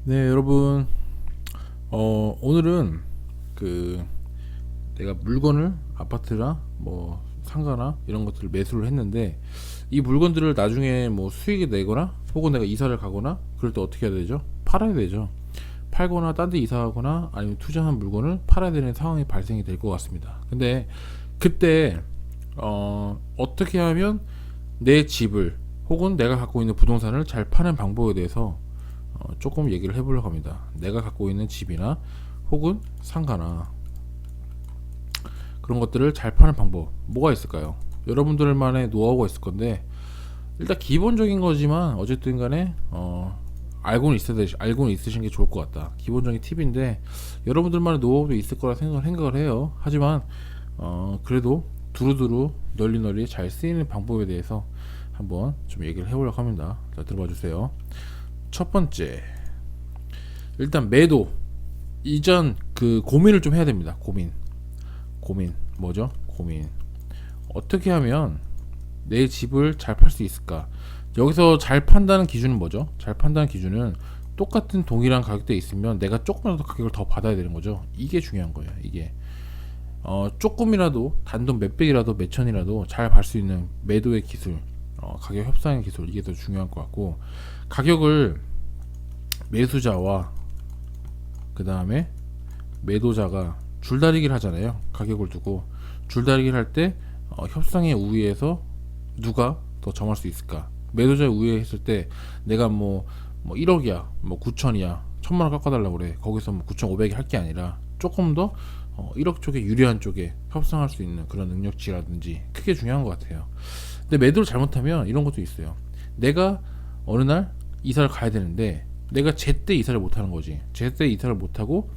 네, 여러분. 오늘은 그 내가 물건을 아파트나 뭐 상가나 이런 것들을 매수를 했는데 이 물건들을 나중에 뭐 수익이 내거나 혹은 내가 이사를 가거나 그럴 때 어떻게 해야 되죠? 팔아야 되죠. 팔거나 딴 데 이사하거나 아니면 투자한 물건을 팔아야 되는 상황이 발생이 될 것 같습니다. 근데 그때 어떻게 하면 내 집을 혹은 내가 갖고 있는 부동산을 잘 파는 방법에 대해서 조금 얘기를 해보려고 합니다. 내가 갖고 있는 집이나 혹은 상가나 그런 것들을 잘 파는 방법 뭐가 있을까요? 여러분들만의 노하우가 있을 건데 일단 기본적인 거지만 어쨌든 간에 알고는 있으신 게 좋을 것 같다. 기본적인 팁인데 여러분들만의 노하우도 있을 거라 생각을 해요. 하지만 그래도 두루두루 널리 잘 쓰이는 방법에 대해서 한번 좀 얘기를 해보려고 합니다. 자, 들어봐 주세요. 첫 번째, 일단 매도 이전 그 고민을 좀 해야 됩니다. 고민 뭐죠? 고민 어떻게 하면 내 집을 잘 팔 수 있을까? 여기서 잘 판다는 기준은 뭐죠? 잘 판다는 기준은 똑같은 동일한 가격대에 있으면 내가 조금이라도 가격을 더 받아야 되는 거죠. 이게 중요한 거예요. 이게 조금이라도 단돈 몇백이라도 몇천이라도 잘 팔 수 있는 매도의 기술, 가격 협상의 기술, 이게 더 중요한 것 같고, 가격을 매수자와 그 다음에 매도자가 줄다리기를 하잖아요. 가격을 두고 줄다리기를 할 때 협상의 우위에서 누가 더 점할 수 있을까? 매도자의 우위에 했을 때 내가 뭐 1억이야, 뭐 9천이야, 1,000만 원 깎아달라고 그래. 거기서 뭐 9,500이 할 게 아니라 조금 더 1억 쪽에 유리한 쪽에 협상할 수 있는 그런 능력치라든지 그게 중요한 것 같아요. 근데 매도를 잘못하면 이런 것도 있어요. 내가 어느 날 이사를 가야 되는데 내가 제때 이사를 못하는 거지. 제때 이사를 못하고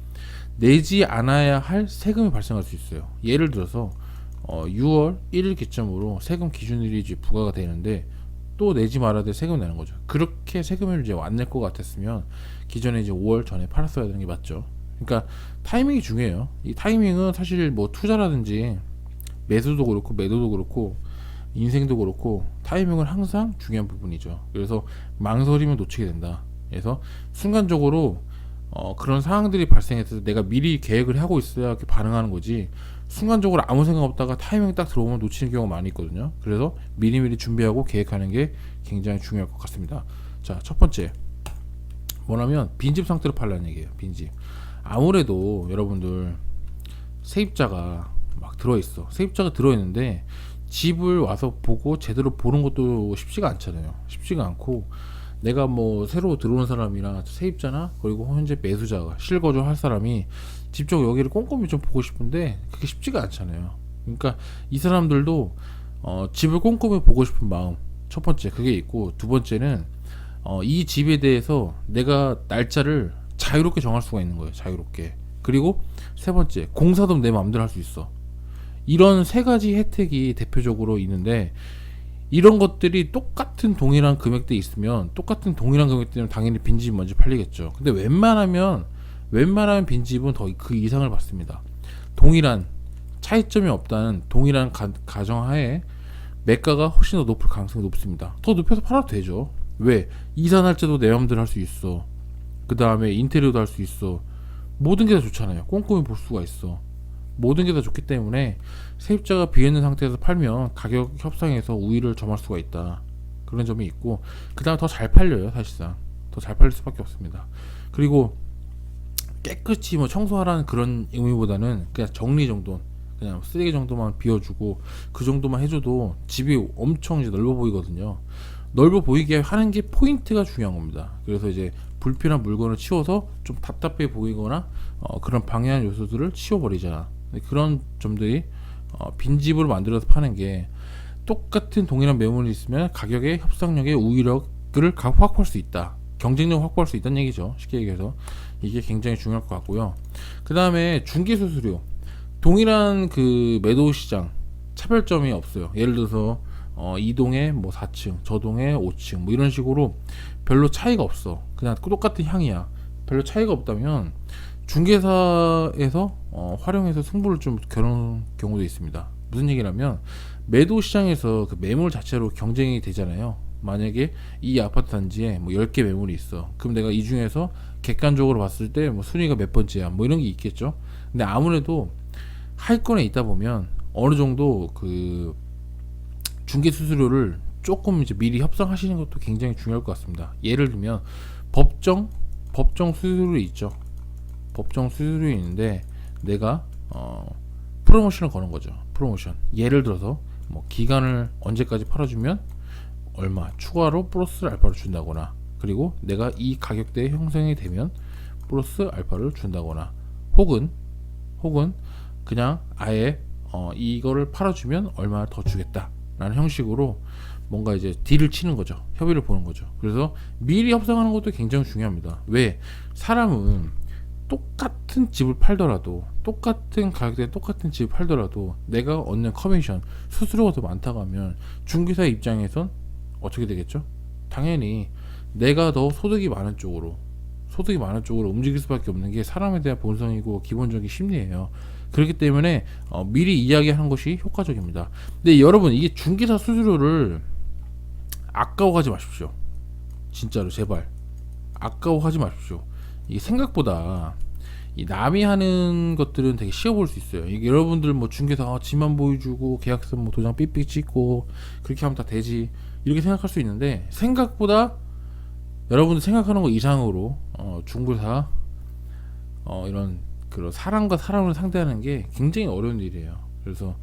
내지 않아야 할 세금이 발생할 수 있어요. 예를 들어서 6월 1일 기점으로 세금 기준일이 이제 부과가 되는데 또 내지 말아야 될 세금이 나는 거죠. 그렇게 세금을 이제 안 낼 것 같았으면 기존에 이제 5월 전에 팔았어야 되는 게 맞죠. 그러니까 타이밍이 중요해요. 이 타이밍은 사실 뭐 투자라든지 매수도 그렇고 매도도 그렇고 인생도 그렇고 타이밍은 항상 중요한 부분이죠. 그래서 망설이면 놓치게 된다. 그래서 순간적으로 그런 상황들이 발생했을 때 내가 미리 계획을 하고 있어야 이렇게 반응하는 거지, 순간적으로 아무 생각 없다가 타이밍이 딱 들어오면 놓치는 경우가 많이 있거든요. 그래서 미리미리 준비하고 계획하는 게 굉장히 중요할 것 같습니다. 자, 첫 번째 뭐냐면 빈집 상태로 팔라는 얘기예요. 빈집. 아무래도 여러분들 세입자가 막 들어있어. 세입자가 들어있는데 집을 와서 보고 제대로 보는 것도 쉽지가 않잖아요. 쉽지가 않고 내가 뭐 새로 들어온 사람이나 세입자나 그리고 현재 매수자가 실거주 할 사람이 직접 여기를 꼼꼼히 좀 보고 싶은데 그게 쉽지가 않잖아요. 그러니까 이 사람들도 집을 꼼꼼히 보고 싶은 마음, 첫 번째 그게 있고, 두 번째는 이 집에 대해서 내가 날짜를 자유롭게 정할 수가 있는 거예요. 자유롭게. 그리고 세 번째, 공사도 내 마음대로 할 수 있어. 이런 세 가지 혜택이 대표적으로 있는데, 이런 것들이 똑같은 동일한 금액대 있으면 똑같은 동일한 금액대면 당연히 빈집이 먼저 팔리겠죠. 근데 웬만하면 빈집은 더 그 이상을 받습니다. 동일한 차이점이 없다는 동일한 가정하에 매가가 훨씬 더 높을 가능성이 높습니다. 더 높여서 팔아도 되죠. 왜? 이사 날짜도 내 마음대로 할 수 있어. 그 다음에 인테리어도 할 수 있어. 모든 게 다 좋잖아요. 꼼꼼히 볼 수가 있어. 모든 게 다 좋기 때문에 세입자가 비어있는 상태에서 팔면 가격 협상에서 우위를 점할 수가 있다. 그런 점이 있고, 그 다음에 더 잘 팔려요. 사실상 더 잘 팔릴 수밖에 없습니다. 그리고 깨끗이 뭐 청소하라는 그런 의미보다는 그냥 정리 정도, 그냥 쓰레기 정도만 비워주고 그 정도만 해줘도 집이 엄청 이제 넓어 보이거든요. 넓어 보이게 하는 게 포인트가 중요한 겁니다. 그래서 이제 불필요한 물건을 치워서 좀 답답해 보이거나 그런 방해하는 요소들을 치워버리잖아. 그런 점들이 빈집으로 만들어서 파는 게, 똑같은 동일한 매물이 있으면 가격의 협상력의 우위력을 확보할 수 있다. 경쟁력 확보할 수 있다는 얘기죠. 쉽게 얘기해서 이게 굉장히 중요할 것 같고요. 그 다음에 중개수수료, 동일한 그 매도 시장 차별점이 없어요. 예를 들어서 이 동에 뭐 4층, 저 동에 5층 뭐 이런 식으로 별로 차이가 없어. 그냥 똑같은 향이야. 별로 차이가 없다면 중개사에서 활용해서 승부를 좀 겨루는 경우도 있습니다. 무슨 얘기냐면 매도 시장에서 그 매물 자체로 경쟁이 되잖아요. 만약에 이 아파트 단지에 뭐 10개 매물이 있어. 그럼 내가 이 중에서 객관적으로 봤을 때 뭐 순위가 몇 번째야 뭐 이런 게 있겠죠. 근데 아무래도 하위권에 있다 보면 어느 정도 그 중개 수수료를 조금 이제 미리 협상하시는 것도 굉장히 중요할 것 같습니다. 예를 들면 법정 수수료 있죠. 법정 수수료 있는데 내가 프로모션을 거는 거죠. 프로모션. 예를 들어서 뭐 기간을 언제까지 팔아주면 얼마 추가로 플러스 알파를 준다거나, 그리고 내가 이 가격대에 형성이 되면 플러스 알파를 준다거나, 혹은 그냥 아예 이거를 팔아주면 얼마 더 주겠다라는 형식으로 뭔가 이제 딜을 치는 거죠. 협의를 보는 거죠. 그래서 미리 협상하는 것도 굉장히 중요합니다. 왜? 사람은 똑같은 집을 팔더라도, 똑같은 가격대에 똑같은 집을 팔더라도 내가 얻는 커미션, 수수료가 더 많다고 하면 중개사 입장에선 어떻게 되겠죠? 당연히 내가 더 소득이 많은 쪽으로 움직일 수밖에 없는 게 사람에 대한 본성이고 기본적인 심리예요. 그렇기 때문에 미리 이야기하는 것이 효과적입니다. 근데 여러분, 이게 중개사 수수료를 아까워하지 마십시오. 진짜로 제발 아까워하지 마십시오. 이게 생각보다 이 남이 하는 것들은 되게 쉬워 보일 수 있어요. 이게 여러분들 뭐 중개사 지만 보여주고 계약서 뭐 도장 삑삑 찍고 그렇게 하면 다 되지 이렇게 생각할 수 있는데, 생각보다 여러분들 생각하는 것 이상으로 중개사 이런 그런 사람과 사람을 상대하는 게 굉장히 어려운 일이에요. 그래서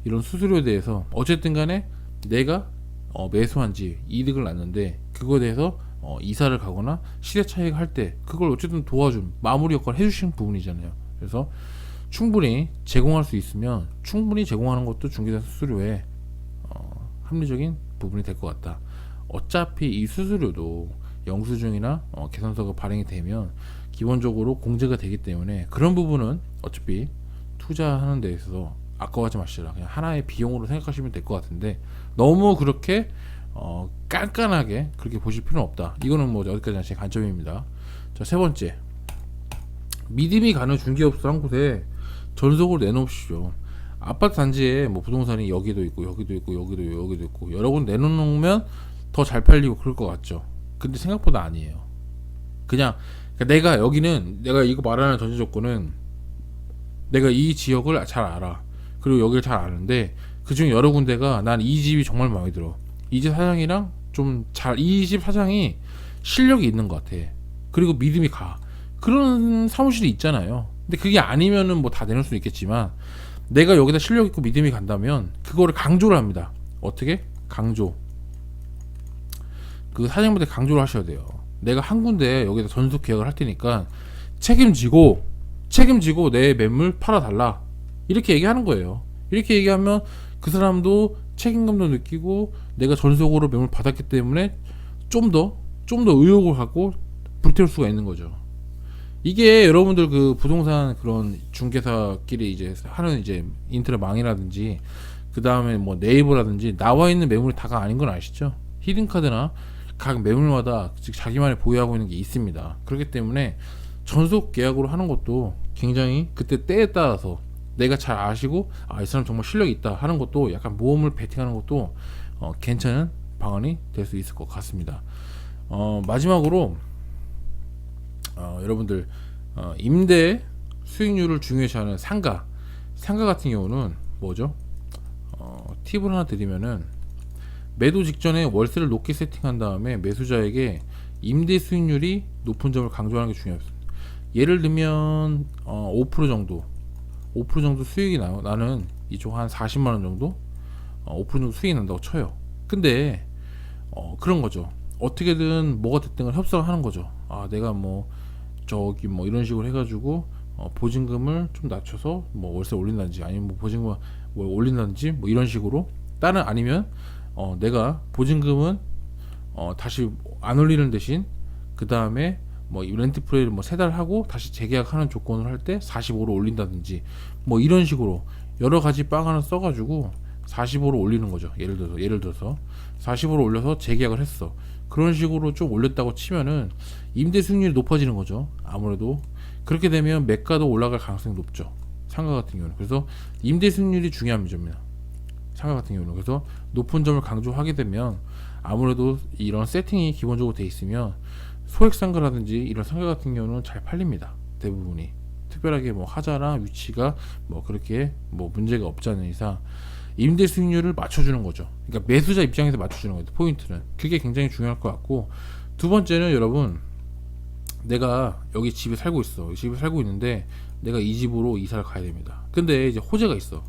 이런 수수료에 대해서 어쨌든 간에 내가 매수한 지 이득을 났는데 그거에 대해서 이사를 가거나 시세 차익 할 때 그걸 어쨌든 도와준 마무리 역할을 해주시는 부분이잖아요. 그래서 충분히 제공할 수 있으면 충분히 제공하는 것도 중개사 수수료에 합리적인 부분이 될 것 같다. 어차피 이 수수료도 영수증이나 계산서가 발행이 되면 기본적으로 공제가 되기 때문에 그런 부분은 어차피 투자하는 데 있어서 아까워하지 마시라. 그냥 하나의 비용으로 생각하시면 될 것 같은데 너무 그렇게 깐깐하게 그렇게 보실 필요는 없다. 이거는 뭐 어디까지나 제 관점입니다. 자, 세 번째, 믿음이 가는 중개업소 한 곳에 전속으로 내놓으십시오. 아파트 단지에 뭐 부동산이 여기도 있고 여기도 있고 여기도 있고 여러 군 내놓으면 더 잘 팔리고 그럴 것 같죠. 근데 생각보다 아니에요. 그러니까 내가 이거 말하는 전제 조건은 내가 이 지역을 잘 알아. 그리고 여기를 잘 아는데 그중에 여러 군데가 난 이 집이 정말 마음에 들어. 이 집 사장이랑 이 집 사장이 실력이 있는 것 같아. 그리고 믿음이 가. 그런 사무실이 있잖아요. 근데 그게 아니면은 뭐 다 내놓을 수 있겠지만 내가 여기다 실력 있고 믿음이 간다면 그거를 강조를 합니다. 어떻게? 강조. 그 사장님한테 강조를 하셔야 돼요. 내가 한 군데 여기다 전속 계약을 할 테니까 책임지고 내 매물 팔아달라. 이렇게 얘기하는 거예요. 이렇게 얘기하면 그 사람도 책임감도 느끼고 내가 전속으로 매물 받았기 때문에 좀 더 의욕을 갖고 불태울 수가 있는 거죠. 이게 여러분들 그 부동산 그런 중개사끼리 이제 하는 이제 인터넷망이라든지 그 다음에 뭐 네이버라든지 나와 있는 매물이 다가 아닌 건 아시죠? 히든카드나 각 매물마다 즉 자기만이 보유하고 있는 게 있습니다. 그렇기 때문에 전속 계약으로 하는 것도 굉장히 그때 때에 따라서 내가 잘 아시고 이 사람 정말 실력이 있다 하는 것도 약간 모험을 베팅하는 것도 괜찮은 방안이 될 수 있을 것 같습니다. 마지막으로 여러분들 임대 수익률을 중요시하는 상가 같은 경우는 뭐죠? 팁을 하나 드리면은 매도 직전에 월세를 높게 세팅한 다음에 매수자에게 임대 수익률이 높은 점을 강조하는 게 중요합니다. 예를 들면 5% 정도 수익이 나는 이쪽 한 40만원 정도 5% 정도 수익이 난다고 쳐요. 근데 그런 거죠. 어떻게든 뭐가 됐든 간 협상을 하는 거죠. 내가 뭐 저기 뭐 이런 식으로 해가지고 보증금을 좀 낮춰서 뭐 월세 올린다든지 아니면 뭐 보증금 뭐 올린다든지 뭐 이런 식으로 아니면 내가 보증금은 다시 안 올리는 대신 그 다음에 뭐 렌트 프레이를 뭐 3달 하고 다시 재계약하는 조건을 할 때 45로 올린다든지 뭐 이런 식으로 여러 가지 방안을 써가지고 45로 올리는 거죠. 예를 들어서 45로 올려서 재계약을 했어. 그런 식으로 좀 올렸다고 치면은 임대 수익률이 높아지는 거죠. 아무래도 그렇게 되면 매가도 올라갈 가능성이 높죠. 상가 같은 경우는. 그래서 임대 수익률이 중요한 점입니다. 상가 같은 경우는. 그래서 높은 점을 강조하게 되면 아무래도 이런 세팅이 기본적으로 돼 있으면 소액 상가라든지 이런 상가 같은 경우는 잘 팔립니다. 대부분이. 특별하게 뭐 하자나 위치가 뭐 그렇게 뭐 문제가 없지 않은 이상 임대 수익률을 맞춰주는 거죠. 그러니까 매수자 입장에서 맞춰주는 거예요. 포인트는 그게 굉장히 중요할 것 같고, 두 번째는 여러분, 내가 여기 집에 살고 있어. 이 집에 살고 있는데 내가 이 집으로 이사를 가야 됩니다. 근데 이제 호재가 있어.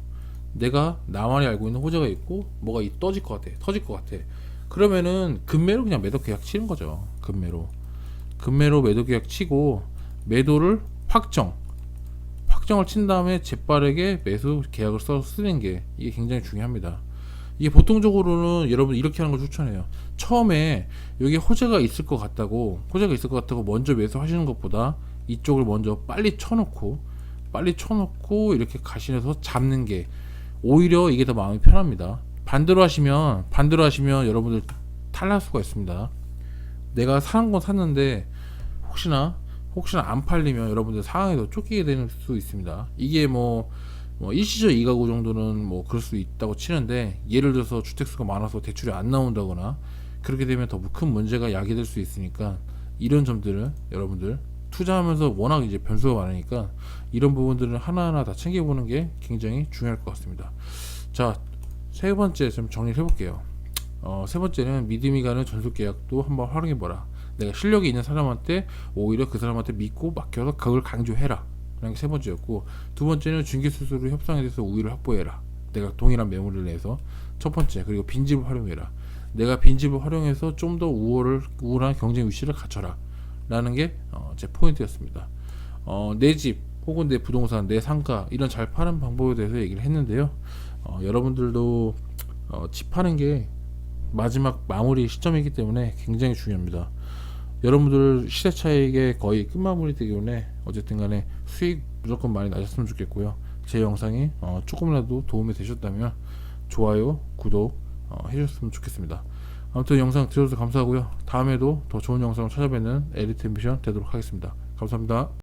내가 나만이 알고 있는 호재가 있고 뭐가 떠질 것 같아, 터질 것 같아. 그러면은 금매로 그냥 매도 계약 치는 거죠. 금매로 매도 계약 치고 매도를 확정을 친 다음에 재빠르게 매수 계약을 써서 쓰는 게 이게 굉장히 중요합니다. 이게 보통적으로는 여러분 이렇게 하는 걸 추천해요. 처음에 여기 호재가 있을 것 같다고 먼저 매수하시는 것보다 이쪽을 먼저 빨리 쳐놓고 이렇게 가시면서 잡는 게 오히려 이게 더 마음이 편합니다. 반대로 하시면 여러분들 탈날 수가 있습니다. 내가 사는 건 샀는데 혹시나 안 팔리면 여러분들 상황에 더 쫓기게 되는 수 있습니다. 이게 뭐 일시적 2가구 정도는 뭐 그럴 수 있다고 치는데, 예를 들어서 주택수가 많아서 대출이 안 나온다거나 그렇게 되면 더 큰 문제가 야기될 수 있으니까, 이런 점들은 여러분들 투자하면서 워낙 이제 변수가 많으니까 이런 부분들은 하나하나 다 챙겨보는 게 굉장히 중요할 것 같습니다. 자, 세 번째 좀 정리를 해볼게요. 세 번째는 믿음이 가는 전속계약도 한번 활용해보라. 내가 실력이 있는 사람한테 오히려 그 사람한테 믿고 맡겨서 그걸 강조해라 라는 게 세 번째였고, 두 번째는 중개수수료 협상에 대해서 우위를 확보해라. 내가 동일한 매물을 내서. 첫 번째, 그리고 빈집을 활용해라. 내가 빈집을 활용해서 좀 더 우월한 경쟁 위치를 갖춰라 라는 게 제 포인트였습니다. 내 집 혹은 내 부동산, 내 상가 이런 잘 파는 방법에 대해서 얘기를 했는데요. 여러분들도 집 파는 게 마지막 마무리 시점이기 때문에 굉장히 중요합니다. 여러분들 시세 차익의 거의 끝마무리 되기 때문에 어쨌든 간에 수익 무조건 많이 나셨으면 좋겠고요. 제 영상이 조금이라도 도움이 되셨다면 좋아요, 구독 해주셨으면 좋겠습니다. 아무튼 영상 들어주셔서 감사하고요. 다음에도 더 좋은 영상을 찾아뵙는 에리트 앰비션 되도록 하겠습니다. 감사합니다.